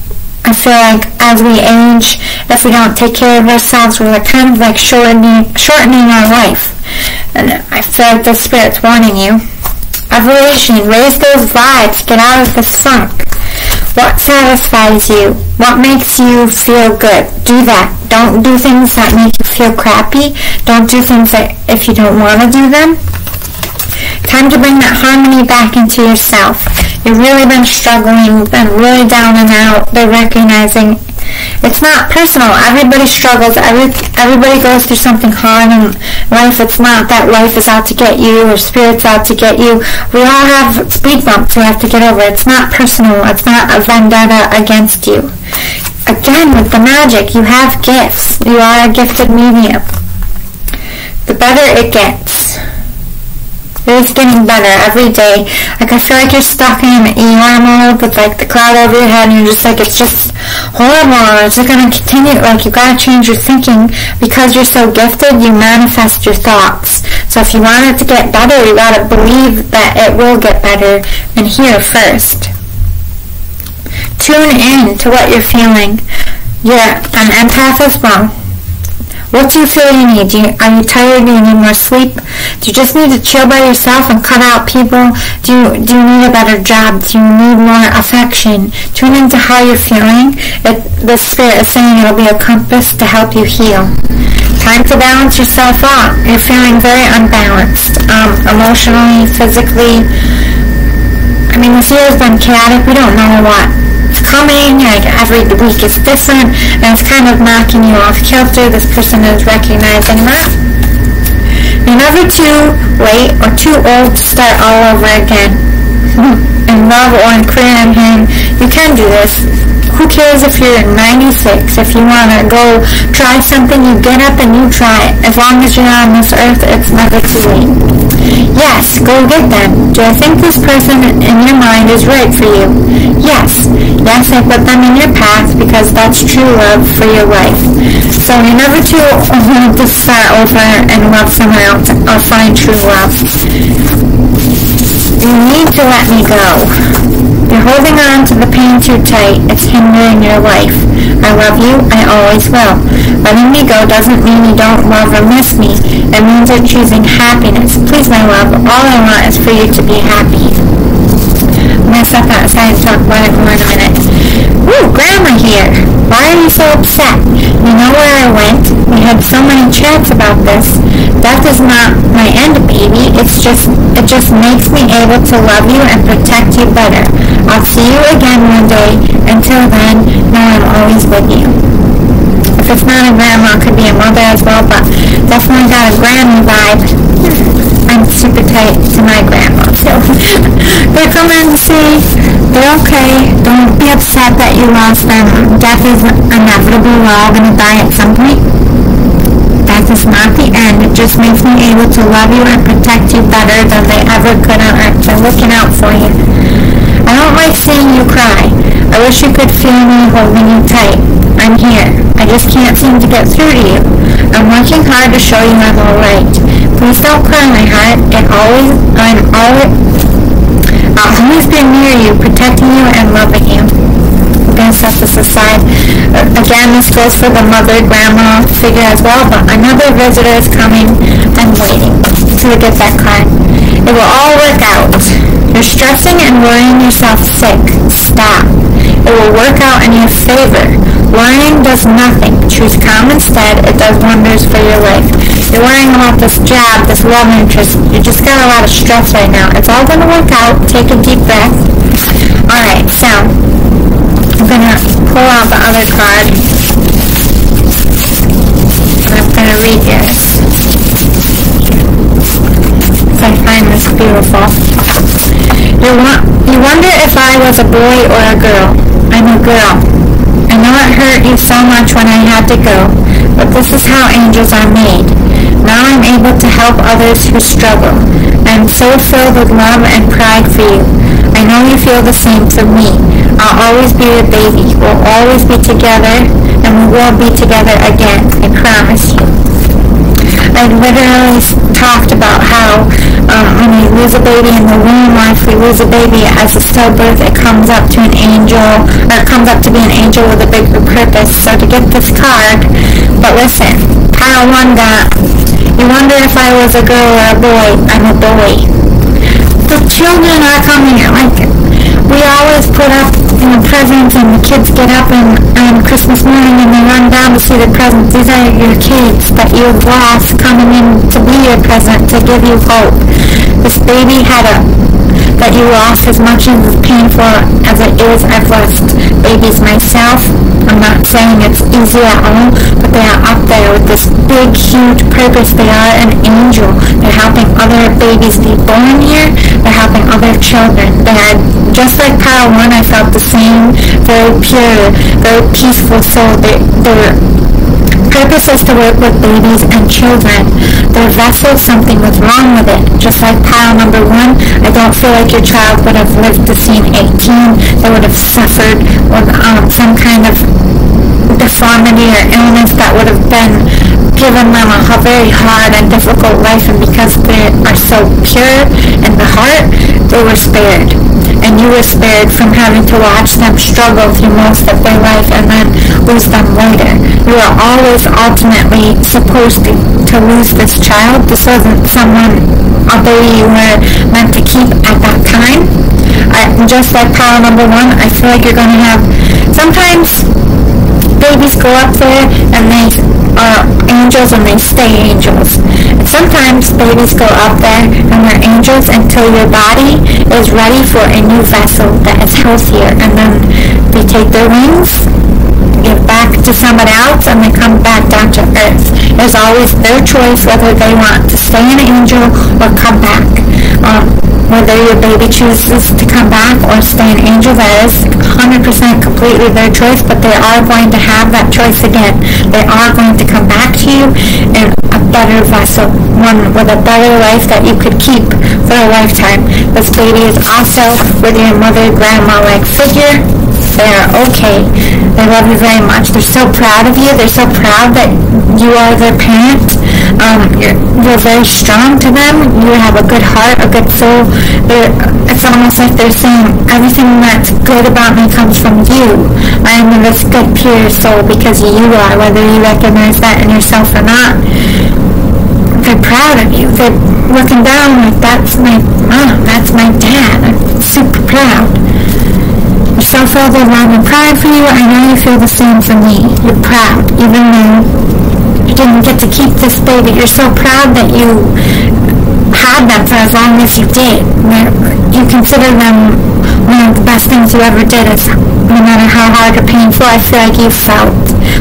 I feel like as we age, if we don't take care of ourselves, we're kind of like shortening our life. And I feel like the Spirit's warning you. Evolution, raise those vibes, get out of this funk. What satisfies you? What makes you feel good? Do that. Don't do things that make you feel crappy. Don't do things that if you don't want to do them. Time to bring that harmony back into yourself. You've really been struggling, been really down and out. They're recognizing it's not personal. Everybody struggles. Everybody goes through something hard in life. It's not that life is out to get you or Spirit's out to get you. We all have speed bumps we have to get over. It's not personal. It's not a vendetta against you. Again, with the magic, you have gifts. You are a gifted medium. The better it gets. It's getting better every day. Like I feel like you're stuck in an ER mode with like the cloud over your head and you're just like, it's just horrible. It's just going to continue. Like you got to change your thinking. Because you're so gifted, you manifest your thoughts. So if you want it to get better, you got to believe that it will get better and here first. Tune in to what you're feeling. You're an empath as well. What do you feel you need? Are you tired? Do you need more sleep? Do you just need to chill by yourself and cut out people? Do you need a better job? Do you need more affection? Tune into how you're feeling. The Spirit is saying it'll be a compass to help you heal. Time to balance yourself out. You're feeling very unbalanced, emotionally, physically. I mean, this year has been chaotic. We don't know what coming, like every week is different, and it's kind of knocking you off kilter. This person is recognizing that. You're never too late or too old to start all over again. In love or in career in Him, you can do this. Who cares if you're 96? If you want to go try something, you get up and you try it. As long as you're on this earth, it's never too late. Yes, go get them. Do I think this person in your mind is right for you? Yes. Yes, I put them in your path because that's true love for your life. So you're never too old to start over and love someone else or find true love. You need to let me go. You're holding on to the pain too tight. It's hindering your life. I love you. I always will. Letting me go doesn't mean you don't love or miss me. It means you're choosing happiness. Please, my love, all I want is for you to be happy. I'm going to step outside and talk about it more in a minute. Woo, Grandma here. Why are you so upset? You know where I went? We had so many chats about this. Death is not my end, baby. It just makes me able to love you and protect you better. I'll see you again one day. Until then, know I'm always with you. If it's not a grandma, it could be a mother as well, but definitely got a grandma vibe. I'm super tight to my grandma, so they're coming to see. They're okay. Don't be upset that you lost them. Death is inevitable. We're all going to die at some point. Death is not the end. It just makes me able to love you and protect you better than they ever could on earth. They're looking out for you. I don't like seeing you cry. I wish you could feel me holding you tight. I'm here. I just can't seem to get through to you. I'm working hard to show you I'm alright. Please don't cry, my heart. I'll always be near you, protecting you and loving you. I'm going to set this aside. Again, this goes for the mother, grandma figure as well, but another visitor is coming and waiting to get that card. It will all work out. You're stressing and worrying yourself sick. Stop. It will work out in your favor. Worrying does nothing. Choose calm instead. It does wonders for your life. You're worrying about this job, this love interest. You just got a lot of stress right now. It's all going to work out. Take a deep breath. Alright, so I'm going to pull out the other card. And I'm going to read this. I find this beautiful. You wonder if I was a boy or a girl. I'm a girl. I know it hurt you so much when I had to go, but this is how angels are made. Now I'm able to help others who struggle. I am so filled with love and pride for you. I know you feel the same for me. I'll always be your baby. We'll always be together, and we will be together again. I promise you. I literally talked about how when you lose a baby in the womb, or if we lose a baby as a stillbirth, it comes up to an angel, or it comes up to be an angel with a bigger purpose. So to get this card, but listen, pile one got, you wonder if I was a girl or a boy. I'm a boy. The children are coming, like, we always put up presents, and the kids get up on Christmas morning and they run down to see the presents. These are your kids that you've lost coming in to be your present, to give you hope. This baby that you lost as much as painful as it is. I've lost babies myself. I'm not saying it's easy at all, but they are up there with this big, huge purpose. They are an angel. They're helping other babies be born here. They're helping other children. They are, just like Pile 1, I felt the same, very pure, very peaceful soul. Their purpose is to work with babies and children. Their vessel, something was wrong with it. Just like Pile number 1, I don't feel like your child would have lived to see 18. They would have suffered with some kind of deformity or illness that would have been given them a very hard and difficult life, and because they are so pure in the heart, they were spared. And you were spared from having to watch them struggle through most of their life and then lose them later. You were always ultimately supposed to lose this child. This wasn't a baby you were meant to keep at that time. Just like Pile number 1, I feel like you're going to have, sometimes babies go up there and they are angels and they stay angels. And sometimes babies go up there and they're angels until your body is ready for a new vessel that is healthier, and then they take their wings, give back to someone else, and they come back down to earth. It's always their choice whether they want to stay an angel or come back. Whether your baby chooses to come back or stay an angel, that is 100% completely their choice, but they are going to have that choice again. They are going to come back to you in a better vessel, one with a better life that you could keep for a lifetime. This baby is also with your mother, grandma-like figure. They are okay. They love you very much. They're so proud of you. They're so proud that you are their parent. You're very strong to them. You have a good heart, a good soul. It's almost like they're saying, everything that's good about me comes from you. I am this good, pure soul because you are, whether you recognize that in yourself or not. They're proud of you. They're looking down like, that's my mom, that's my dad. I'm super proud. You're so filled with love and pride for you. I know you feel the same for me. You're proud, even though you didn't get to keep this baby. You're so proud that you had them for as long as you did. You consider them one of the best things you ever did. Is no matter how hard or painful, I feel like you felt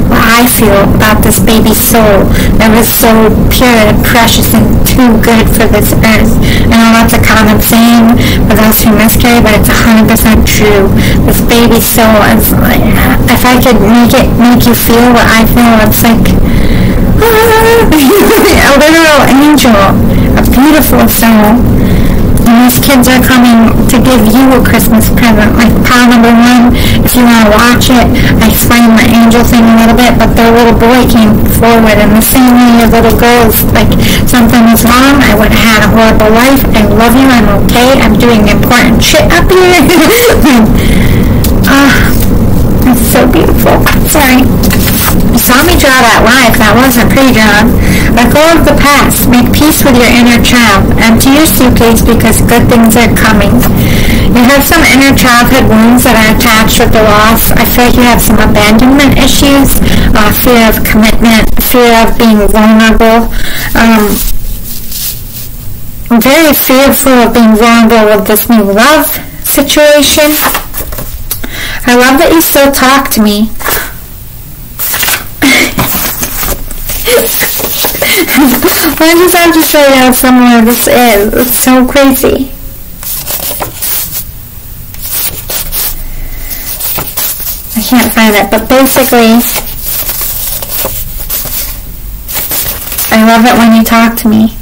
what I feel about this baby's soul. That was so pure and precious and too good for this earth. I know that's a common saying for those who miscarry, but it's 100% true. This baby's soul is like, if I could make you feel what I feel, it's like a literal angel, a beautiful soul. And these kids are coming to give you a Christmas present. Like pile number 1, if you want to watch it, I explained the angel thing a little bit, but their little boy came forward in the same way your little girl's like, something was wrong, I would have had a horrible life, I love you, I'm okay, I'm doing important shit up here. It's so beautiful. Sorry. You saw me draw that life. That wasn't pre-drawn. Let go of the past. Make peace with your inner child. Empty your suitcase because good things are coming. You have some inner childhood wounds that are attached with the loss. I feel like you have some abandonment issues, fear of commitment, fear of being vulnerable. I'm very fearful of being vulnerable with this new love situation. I love that you still talk to me. I just have to show you how similar this is. It's so crazy. I can't find it, but basically, I love it when you talk to me.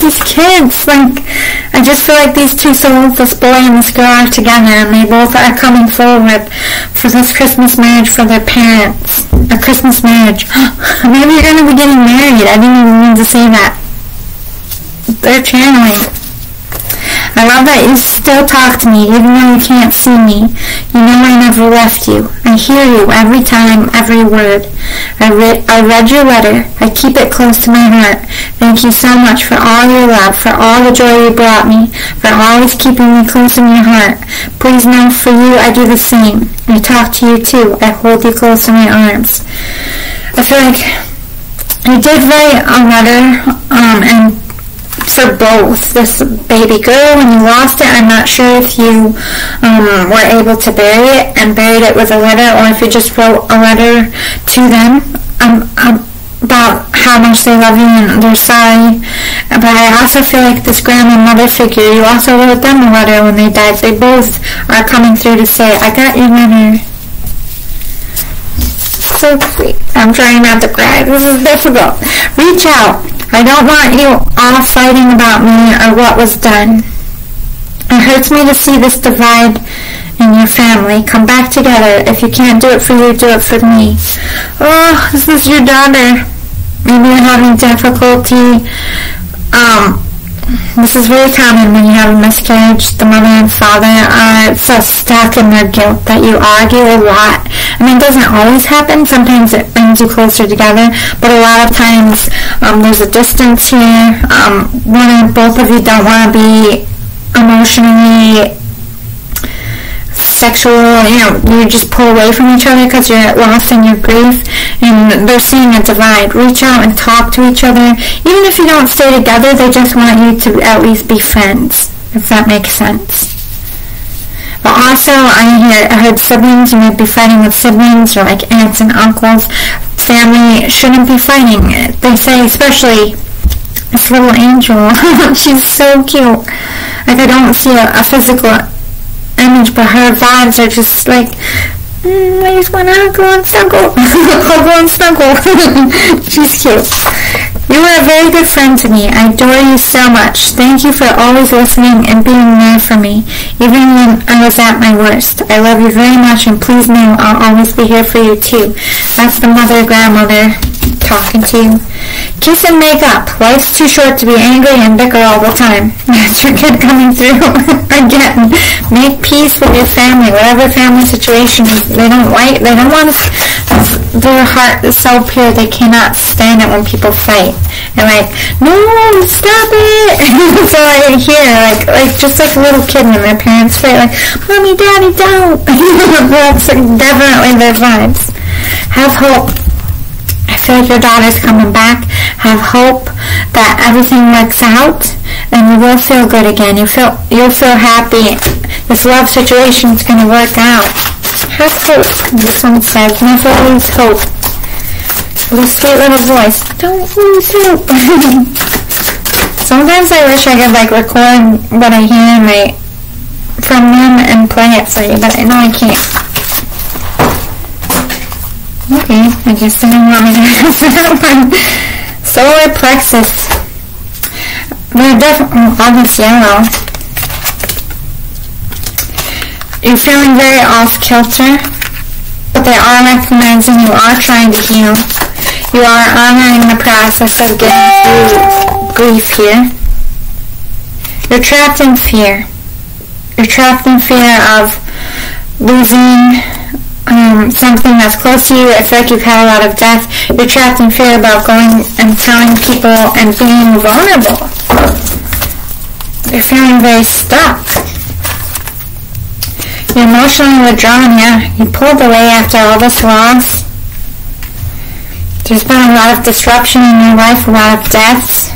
These kids, like, I just feel like these two souls, this boy and this girl, are together, and they both are coming forward for this Christmas marriage for their parents. A Christmas marriage. Maybe you're going to be getting married. I didn't even mean to say that. They're channeling. I love that you still talk to me, even though you can't see me. You know I never left you. I hear you every time, every word. I read your letter. I keep it close to my heart. Thank you so much for all your love, for all the joy you brought me, for always keeping me close in your heart. Please know for you I do the same. I talk to you too. I hold you close in my arms. I feel like you did write a letter, and for both. This baby girl, when you lost it, I'm not sure if you were able to bury it and buried it with a letter, or if you just wrote a letter to them about how much they love you and they're sorry. But I also feel like this grandma mother figure, you also wrote them a letter when they died. They both are coming through to say, I got your letter. So sweet. I'm trying not to cry. This is difficult. Reach out. I don't want you all fighting about me or what was done. It hurts me to see this divide in your family. Come back together. If you can't do it for you, do it for me. Oh, this is your daughter. Maybe you're having difficulty. This is very common when you have a miscarriage. The mother and father are so stuck in their guilt that you argue a lot. I mean, it doesn't always happen. Sometimes it brings you closer together, but a lot of times there's a distance here. One or both of you don't want to be emotionally, sexual, you just pull away from each other because you're lost in your grief, and they're seeing a divide. Reach out and talk to each other. Even if you don't stay together, they just want you to at least be friends, if that makes sense. But also, I heard siblings. You might be fighting with siblings or like aunts and uncles. Family shouldn't be fighting. They say, especially this little angel. She's so cute. Like, I don't see a physical image, but her vibes are just like, I just want to go and snuggle. Go and snuggle. She's cute. You are a very good friend to me. I adore you so much. Thank you for always listening and being there for me, even when I was at my worst. I love you very much, and please know I'll always be here for you too. That's the mother-grandmother talking to you. Kiss and make up. Life's too short to be angry and bicker all the time. That's your kid coming through again. Make peace with your family, whatever family situation is. They don't want to, their heart is so pure they cannot stand it when people fight. And like, no, stop it. So I hear, like just like a little kid when their parents fight, like, Mommy, Daddy, don't. That's definitely their vibes. Have hope. I feel like your daughter's coming back. Have hope that everything works out, and you will feel good again. You'll feel happy. This love situation's going to work out. Have hope. This one says, never lose hope. With a sweet little voice. Don't lose hope. Sometimes I wish I could record what I hear from them and play it for you, but I know I can't. Okay, I guess they don't want me to answer that one. Solar plexus. They're definitely all this yellow. You're feeling very off-kilter, but they are recognizing you are trying to heal. You are honoring the process of getting through grief here. You're trapped in fear. You're trapped in fear of losing something that's close to you. I feel like you've had a lot of death. You're trapped in fear about going and telling people and being vulnerable. You're feeling very stuck. You're emotionally withdrawn, yeah. You pulled away after all this loss. There's been a lot of disruption in your life, a lot of deaths.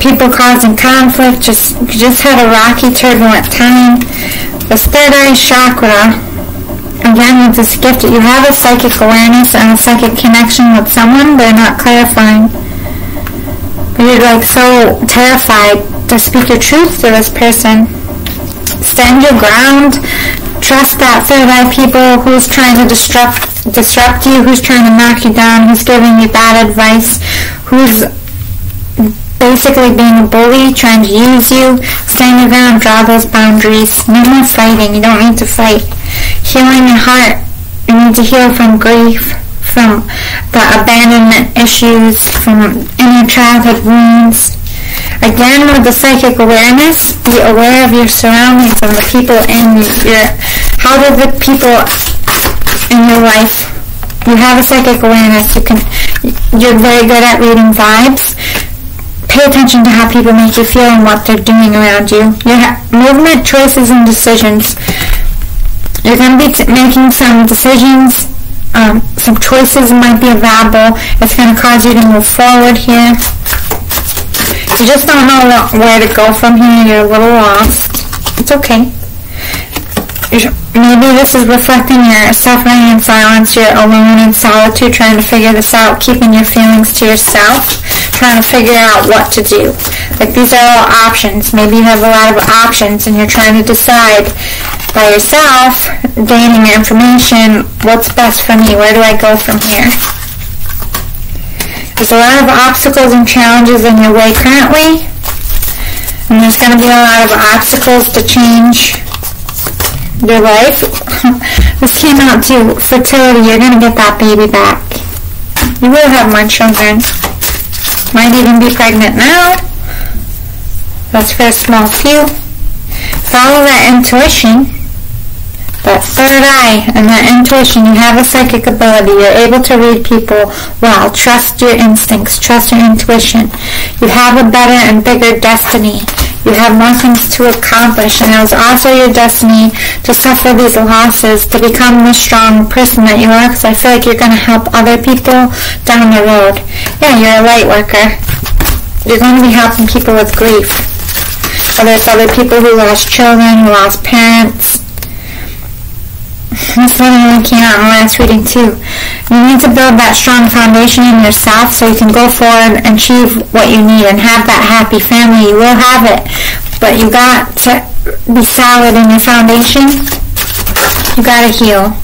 People causing conflict. You just had a rocky, turbulent time. This third eye chakra, again with this gift, you have a psychic awareness and a psychic connection with someone. They're not clarifying. But you're like so terrified to speak your truth to this person. Stand your ground. Trust that third eye people who's trying to disrupt you, who's trying to knock you down, who's giving you bad advice, who's basically being a bully, trying to use you. Stand your ground, draw those boundaries. No more fighting. You don't need to fight. Healing your heart. You need to heal from grief, from the abandonment issues, from inner childhood wounds. Again, with the psychic awareness, be aware of your surroundings and the people in your... How do the people in your life... You have a psychic awareness. You're very good at reading vibes. Pay attention to how people make you feel and what they're doing around you. Your movement, choices, and decisions. You're going to be making some decisions. Some choices might be available. It's going to cause you to move forward here. You just don't know where to go from here. You're a little lost. It's okay. Maybe this is reflecting your suffering in silence. You're alone in solitude trying to figure this out, keeping your feelings to yourself, trying to figure out what to do. Like, these are all options. Maybe you have a lot of options and you're trying to decide by yourself, gaining information, what's best for me, where do I go from here? There's a lot of obstacles and challenges in your way currently, and there's going to be a lot of obstacles to change your life. This came out to fertility. You're going to get that baby back. You will have more children. Might even be pregnant now. That's for a small few. Follow that intuition. That third eye and that intuition. You have a psychic ability. You're able to read people well. Trust your instincts. Trust your intuition. You have a better and bigger destiny. You have more things to accomplish, and it was also your destiny to suffer these losses, to become the strong person that you are, because I feel like you're going to help other people down the road. Yeah, you're a light worker. You're going to be helping people with grief. Whether it's other people who lost children, who lost parents. This one really came out in the last reading too. You need to build that strong foundation in yourself so you can go forward and achieve what you need and have that happy family. You will have it, but you got to be solid in your foundation. You got to heal.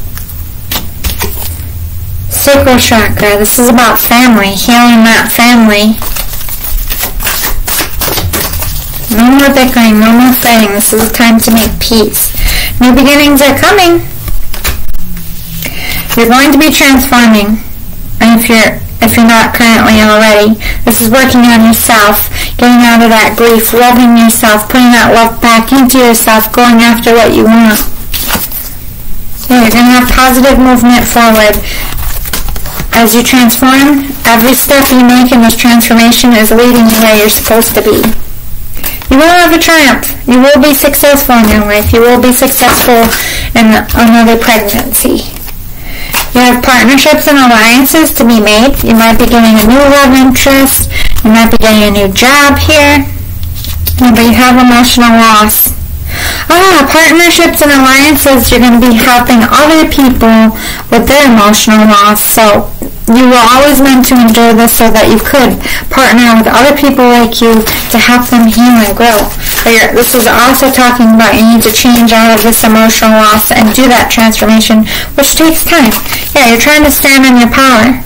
Sacral chakra. This is about family, healing that family. No more bickering, no more fighting. This is a time to make peace. New beginnings are coming. You're going to be transforming, and if you're not currently already, this is working on yourself, getting out of that grief, loving yourself, putting that love back into yourself, going after what you want. Yeah, you're going to have positive movement forward. As you transform, every step you make in this transformation is leading you where you're supposed to be. You will have a triumph. You will be successful in your life. You will be successful in another pregnancy. You have partnerships and alliances to be made. You might be getting a new love interest. You might be getting a new job here. But you have emotional loss. Partnerships and alliances, you're going to be helping other people with their emotional loss. So you were always meant to endure this so that you could partner with other people like you to help them heal and grow. This is also talking about you need to change out of this emotional loss and do that transformation, which takes time. Yeah, you're trying to stand in your power.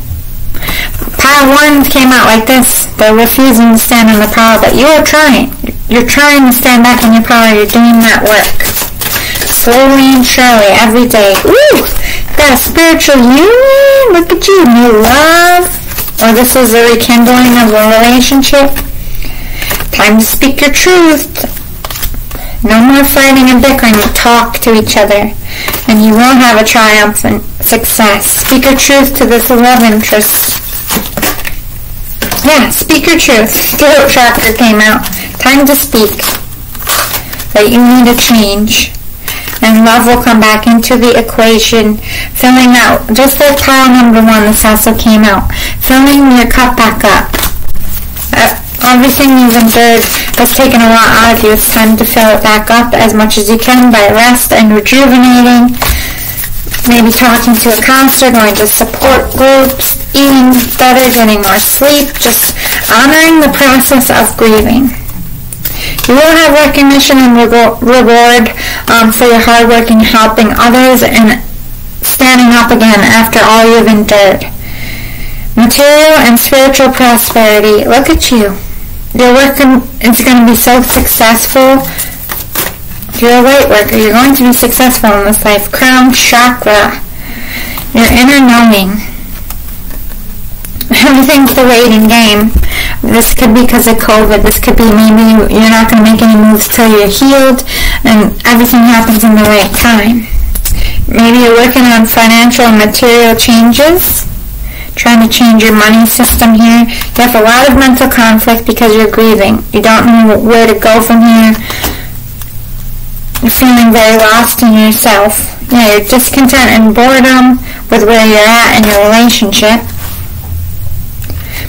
Pile 1 came out like this. They're refusing to stand in the power, but you're trying. You're trying to stand back in your power. You're doing that work. Slowly and surely, every day. Woo! Got a spiritual union. Look at you. New love. Or this is the rekindling of a relationship. Time to speak your truth. No more fighting and bickering. Talk to each other, and you will have a triumphant success. Speak your truth to this love interest. Yeah, speak your truth. Untitled Chapter came out. Time to speak that you need a change. And love will come back into the equation, filling out, just like pile number 1, this also came out, filling your cup back up. Everything you've endured has taken a lot out of you. It's time to fill it back up as much as you can by rest and rejuvenating, maybe talking to a counselor, going to support groups, eating better, getting more sleep, just honoring the process of grieving. You will have recognition and reward for your hard work in helping others and standing up again after all you've endured. Material and spiritual prosperity. Look at you. Your work is going to be so successful. You're a light worker. You're going to be successful in this life. Crown chakra. Your inner knowing. Everything's the waiting game. This could be because of COVID. This could be maybe you're not going to make any moves till you're healed and everything happens in the right time. Maybe you're working on financial and material changes. Trying to change your money system here. You have a lot of mental conflict because you're grieving. You don't know where to go from here. You're feeling very lost in yourself. Yeah, you're discontent and boredom with where you're at in your relationship.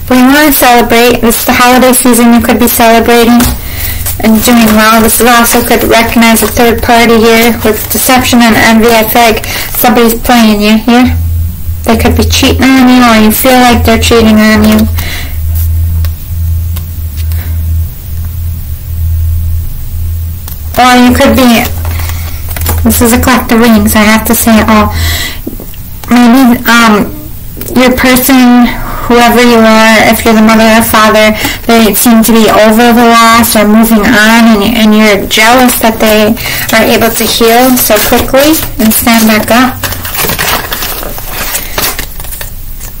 But you want to celebrate. This is the holiday season. You could be celebrating and doing well. This is also could recognize a third party here with deception and envy. I feel like somebody's playing you here. They could be cheating on you, or you feel like they're cheating on you. Or you could be, this is a collective reading, so I have to say it all. Maybe your person, whoever you are, if you're the mother or father, they seem to be over the loss or moving on, and you're jealous that they are able to heal so quickly and stand back up.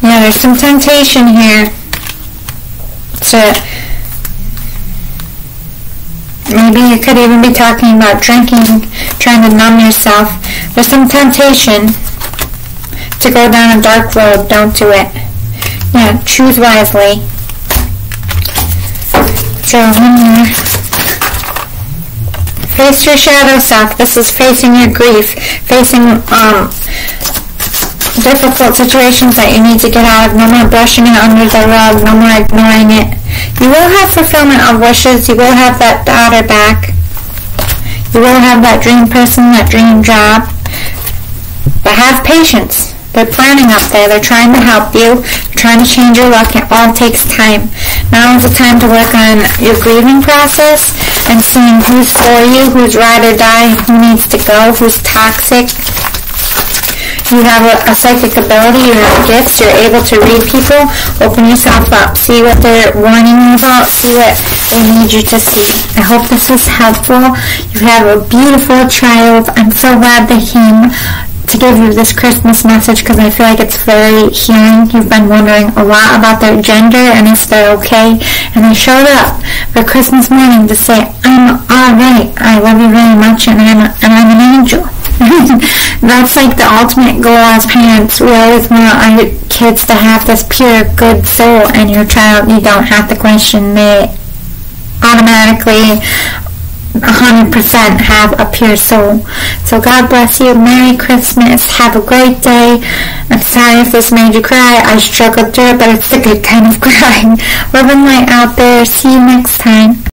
Yeah, there's some temptation here to, maybe you could even be talking about drinking, trying to numb yourself. There's some temptation to go down a dark road. Don't do it. Yeah, choose wisely. So, face your shadow self. This is facing your grief, facing difficult situations that you need to get out of. No more brushing it under the rug. No more ignoring it. You will have fulfillment of wishes. You will have that daughter back. You will have that dream person, that dream job. But have patience. They're planning up there. They're trying to help you. They're trying to change your luck. It all takes time. Now is the time to work on your grieving process and seeing who's for you, who's ride or die, who needs to go, who's toxic. You have a psychic ability, you have gifts, you're able to read people. Open yourself up. See what they're warning you about. See what they need you to see. I hope this was helpful. You have a beautiful child. I'm so glad they came to give you this Christmas message because I feel like it's very healing. You've been wondering a lot about their gender and if they're okay. And they showed up for Christmas morning to say, I'm alright. I love you very much and I'm an angel. That's like the ultimate goal as parents. We always want our kids to have this pure, good soul, and your child, you don't have to question. They automatically 100% have a pure soul. So God bless you. Merry Christmas. Have a great day. I'm sorry if this made you cry. I struggled through it, but it's a good kind of crying. Love and light out there. See you next time.